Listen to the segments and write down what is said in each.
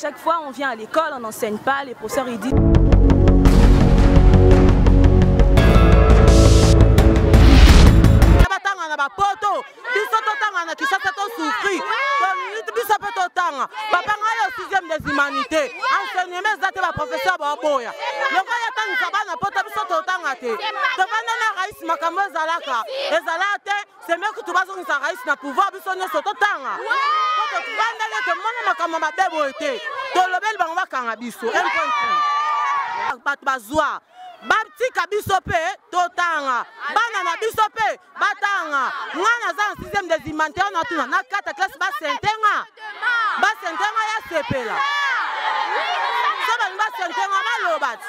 Chaque fois on vient à l'école, on n'enseigne pas, les professeurs ils disent... c'est mieux que tu vas sur raïs na pouvoir bisonner sur ton temps. Quand tu vas dans le monde makama mabebo été. Dans le bel bango kanga biso 1.3. Bat bazwa. Babti kabiso pe totanga. Bana na biso pe batanga. Ngana za 6e des imanteurs na tuna na 4 classe ba sentenga. Ba sentenga ya sepela. Saba ba sentenga malobat.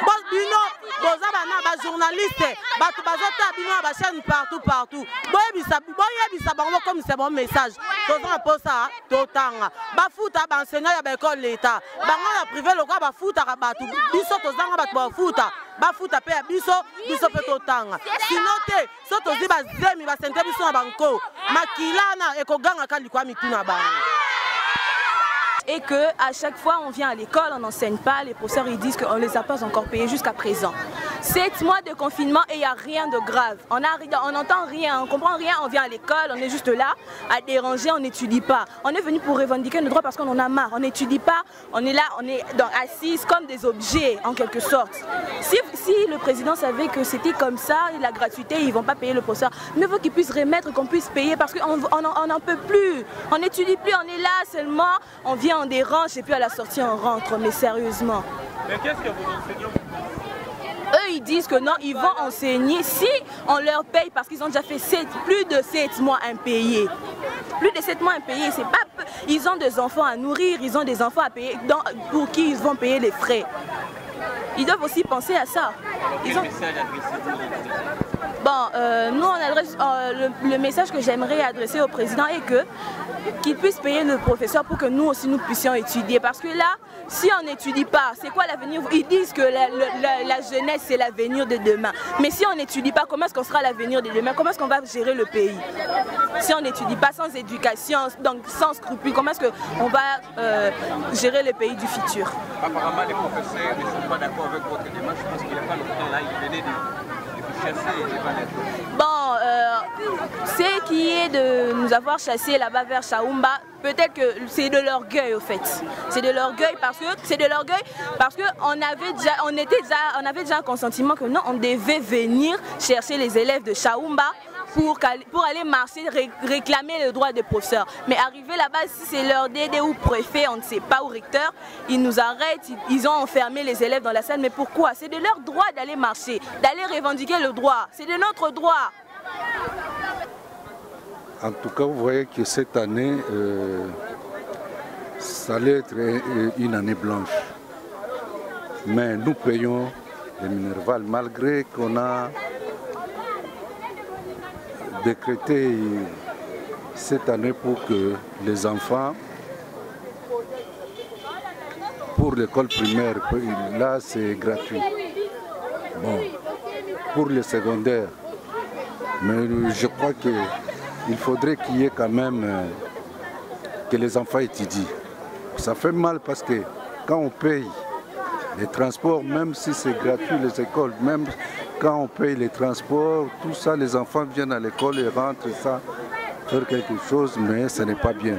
Bon bino boza bana ba journaliste batu bazota bino ba chaîne partout. Boyebisa bango comme c'est bon message. Toza posa totanga. Ba futa ba enseignant ya ba école l'état. Bango na privé loka ba futa ka batu. Biso tozanga batu ba futa. Ba futa pe ya biso pe totanga. Sinon te so tozi ba zemi ba sente biso na banko. Makilana ekoganga kali kwa mituna bango. Et que à chaque fois on vient à l'école, on n'enseigne pas, les professeurs ils disent qu'on les a pas encore payés jusqu'à présent. 7 mois de confinement et il n'y a rien de grave. On n'entend rien, on comprend rien, on vient à l'école, on est juste là à déranger, on n'étudie pas. On est venu pour revendiquer nos droits parce qu'on en a marre. On n'étudie pas, on est là, on est assises comme des objets en quelque sorte. Si le président savait que c'était comme ça, la gratuité, ils ne vont pas payer le professeur, mieux vaut qu'ils puissent remettre, qu'on puisse payer parce qu'on n'en peut plus. On n'étudie plus, on est là seulement, on vient, on dérange et puis à la sortie on rentre, mais sérieusement. Mais qu'est-ce que vous enseignez? Eux ils disent que non, ils vont enseigner si on leur paye parce qu'ils ont déjà fait plus de 7 mois impayés. Plus de 7 mois impayés, c'est pas peu. Ils ont des enfants à nourrir, ils ont des enfants à payer, pour qui ils vont payer les frais. Ils doivent aussi penser à ça. Quel message adressez-vous? Bon, nous on adresse le message que j'aimerais adresser au président est qu'il puisse payer le professeur pour que nous aussi nous puissions étudier. Parce que là, si on n'étudie pas, c'est quoi l'avenir? Ils disent que la jeunesse c'est l'avenir de demain. Mais si on n'étudie pas, comment est-ce qu'on sera l'avenir de demain? Comment est-ce qu'on va gérer le pays? Si on n'étudie pas sans éducation, donc sans scrupules, comment est-ce qu'on va gérer le pays du futur? Apparemment les professeurs ne sont pas d'accord avec votre démarche parce qu'il n'y a pas longtemps là, ils venaient de chasser les valets. Bon, ce qui est de nous avoir chassés là-bas vers Chaoumba, peut-être que c'est de l'orgueil au fait. C'est de l'orgueil parce que on avait déjà un consentiment que non, on devait venir chercher les élèves de Chaoumba pour aller marcher, réclamer le droit des professeurs. Mais arrivé là-bas, si c'est leur DD ou préfet, on ne sait pas, ou recteur, ils nous arrêtent, ils ont enfermé les élèves dans la salle. Mais pourquoi? C'est de leur droit d'aller marcher, d'aller revendiquer le droit. C'est de notre droit. En tout cas, vous voyez que cette année, ça allait être une année blanche. Mais nous payons les Minerval malgré qu'on a décrété cette année pour que les enfants, pour l'école primaire, là c'est gratuit. Bon, pour le secondaire, mais je crois qu'il faudrait qu'il y ait quand même que les enfants étudient. Ça fait mal parce que quand on paye les transports, même si c'est gratuit les écoles, même quand on paye les transports, tout ça, les enfants viennent à l'école et rentrent ça, faire quelque chose, mais ce n'est pas bien.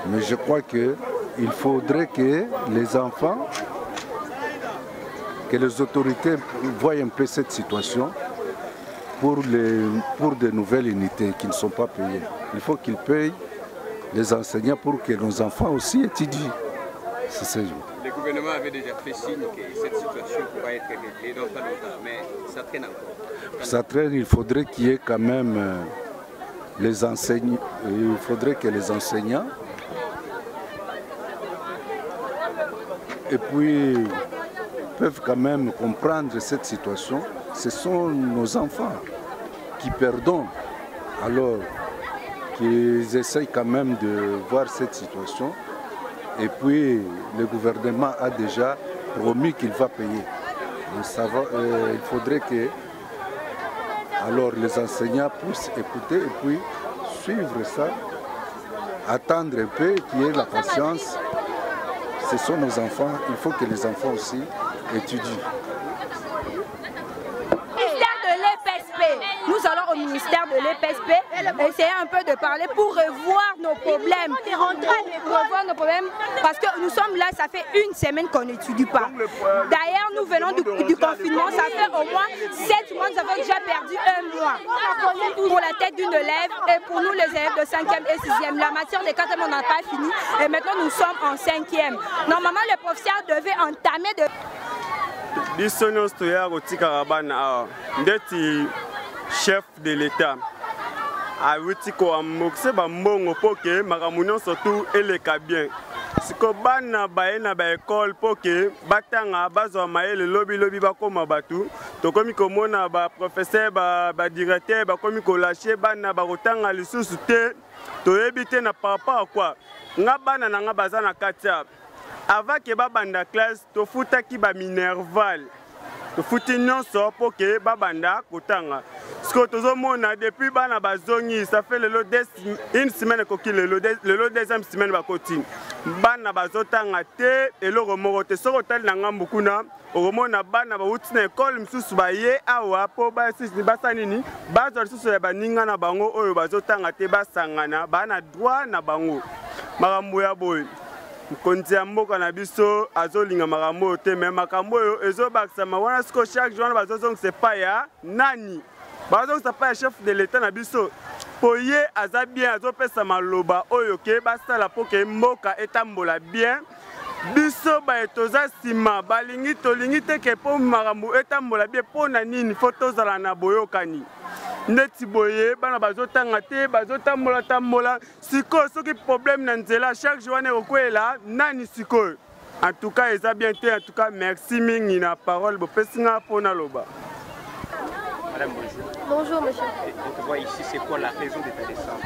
Mais je crois qu'il faudrait que les enfants, que les autorités voient un peu cette situation pour de nouvelles unités qui ne sont pas payées. Il faut qu'ils payent les enseignants pour que nos enfants aussi étudient. C'est ça. Le gouvernement avait déjà fait signe que cette situation pourrait être réglée dans pas longtemps, mais ça traîne encore. Ça traîne, il faudrait qu'il y ait quand même les enseignants, il faudrait que les enseignants et puis peuvent quand même comprendre cette situation. Ce sont nos enfants qui perdons, alors qu'ils essayent quand même de voir cette situation. Et puis le gouvernement a déjà promis qu'il va payer. Il faudrait que alors les enseignants puissent écouter et puis suivre ça attendre un peu, qu'il y ait la patience. Ce sont nos enfants, il faut que les enfants aussi étudient. Nous allons au ministère de l'EPSP essayer un peu de parler pour revoir nos problèmes. Revoir nos problèmes parce que nous sommes là, ça fait une semaine qu'on n'étudie pas. D'ailleurs, nous venons du confinement, ça fait au moins 7 mois, nous avons déjà perdu 1 mois pour la tête d'une élève et pour nous les élèves de 5e et 6e. La matière de 4e, on n'a pas fini et maintenant nous sommes en 5e. Normalement, le professeur devait entamer de... Chef de l'État a wuti ko amokse ba mbongo poke makamunyo surtout eleka bien siko bana baena ba école poke batanga bazwa maele lobi bakoma batu tokomi komona ba professeur ba directeur bakomi ko lâcher bana ba kotanga lisusu te toyebi te na papa quoi nga bana na nga baza na katia avant que ba banda classe to futaki ba minerval to futi nyonso poke ba banda kotanga. Ce que tout le monde a depuis bana bazongi, ça fait une semaine que le deuxième semaine va continuer. Bana bazotanga te et le remorote sur hôtel nanga mbukuna. Au moment na bana ba uti na école msusu ba ye awa po ba sisi basanini bazo susu ya baninga na bango oyo bazotanga te basangana bana droit na bango. Makambo ya boy. Konti ya mboka na biso azolinga makambo te mais makambo oyo ezobakisa wana siko chaque jour bazozong c'est pas ya nani. Bazong ça pas chef de l'État na biso poye aza bien azopesa maloba oyo ke basala poke mboka etambola bien biso ba etoza sima balingi tolingi te ke po makambo etambola bien pona nini fotozala na boyokani neti boye bana bazotanga te bazotambola siko soki problème na nzela chaque jour ne kokwela nani siko en tout cas eza bien te en tout cas merci mingi na parole bopesinga pona loba. Madame, bonjour. Bonjour, monsieur. On te voit ici, c'est quoi la raison de ta descente?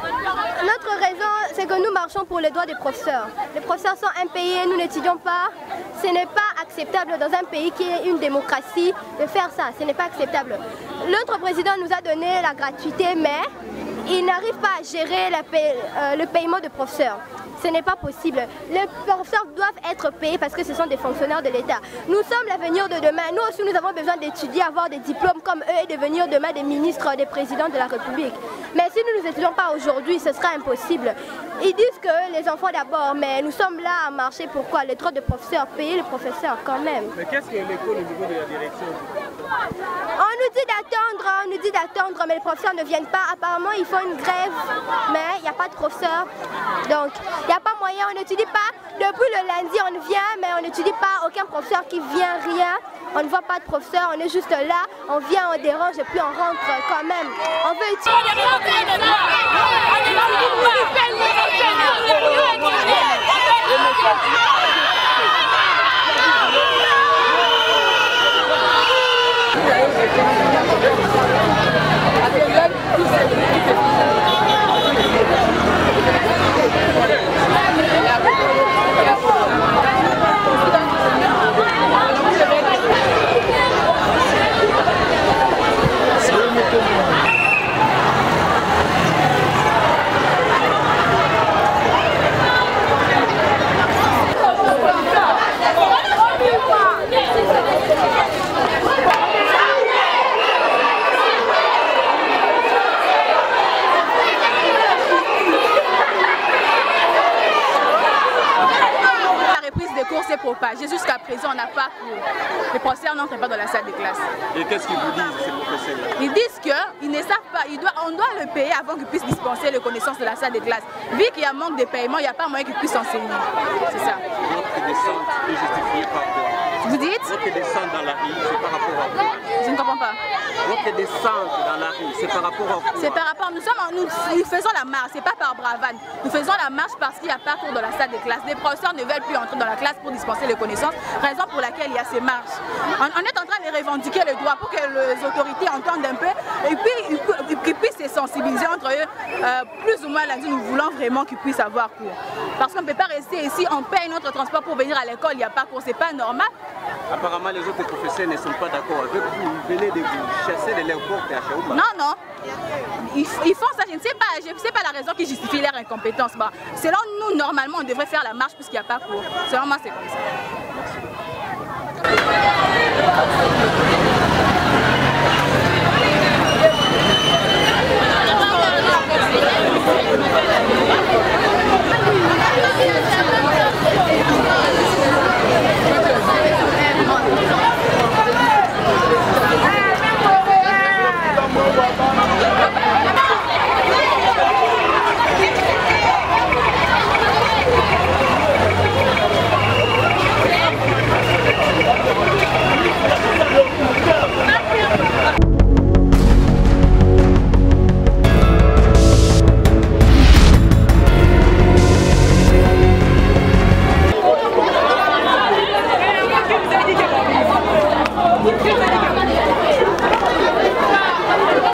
Notre raison, c'est que nous marchons pour les droits des professeurs. Les professeurs sont impayés, nous n'étudions pas. Ce n'est pas acceptable dans un pays qui est une démocratie de faire ça. Ce n'est pas acceptable. Notre président nous a donné la gratuité, mais il n'arrive pas à gérer le paiement de professeurs. Ce n'est pas possible. Les professeurs doivent être payés parce que ce sont des fonctionnaires de l'État. Nous sommes l'avenir de demain. Nous aussi, nous avons besoin d'étudier, avoir des diplômes comme eux et devenir demain des ministres, des présidents de la République. Mais si nous ne étudions pas aujourd'hui, ce sera impossible. Ils disent que les enfants d'abord, mais nous sommes là à marcher. Pourquoi? Les droits de professeurs, payer les professeurs quand même. Mais qu'est-ce que l'école au niveau de la direction? On nous dit d'attendre, mais les professeurs ne viennent pas. Apparemment, ils font une grève, mais il n'y a pas de professeurs. Donc, il n'y a pas moyen, on n'étudie pas. Depuis le lundi, on vient, mais on n'étudie pas. Aucun professeur qui vient, rien. On ne voit pas de professeur, on est juste là. On vient, on dérange et puis on rentre quand même. On veut étudier. Propagé jusqu'à présent, on n'a pas cours. Les professeurs n'entrent pas dans la salle de classe. Et qu'est-ce qu'ils vous disent, ces professeurs-là? Ils disent qu'ils ne savent pas, on doit le payer avant qu'ils puissent dispenser les connaissances de la salle de classe. Vu qu'il y a un manque de paiement, il n'y a pas moyen qu'ils puissent enseigner. C'est ça. Votre descente est justifiée par quoi? Vous dites? Votre descente dans la rue, c'est par rapport à quoi? Je ne comprends pas. Votre descente dans la rue, c'est par rapport à quoi? C'est par rapport, nous faisons la marche, c'est pas par bravade. Nous faisons la marche parce qu'il n'y a pas cours dans la salle de classe. Les professeurs ne veulent plus entrer dans la classe pour dispenser les connaissances, raison pour laquelle il y a ces marches. On est en train de revendiquer les droits pour que les autorités entendent un peu et puis qu'ils puissent se sensibiliser entre eux. Plus ou moins lundi, nous voulons vraiment qu'ils puissent avoir cours. Parce qu'on ne peut pas rester ici, on paye notre transport pour venir à l'école, il n'y a pas cours, c'est pas normal. Apparemment, les autres professeurs ne sont pas d'accord avec vous. Vous venez de vous chasser de l'aéroport à Chaouma. Non, non. Ils font ça, je ne sais pas la raison qui justifie leur incompétence. Bah, selon nous, normalement, on devrait faire la marche puisqu'il n'y a pas cours. Selon moi, c'est comme ça.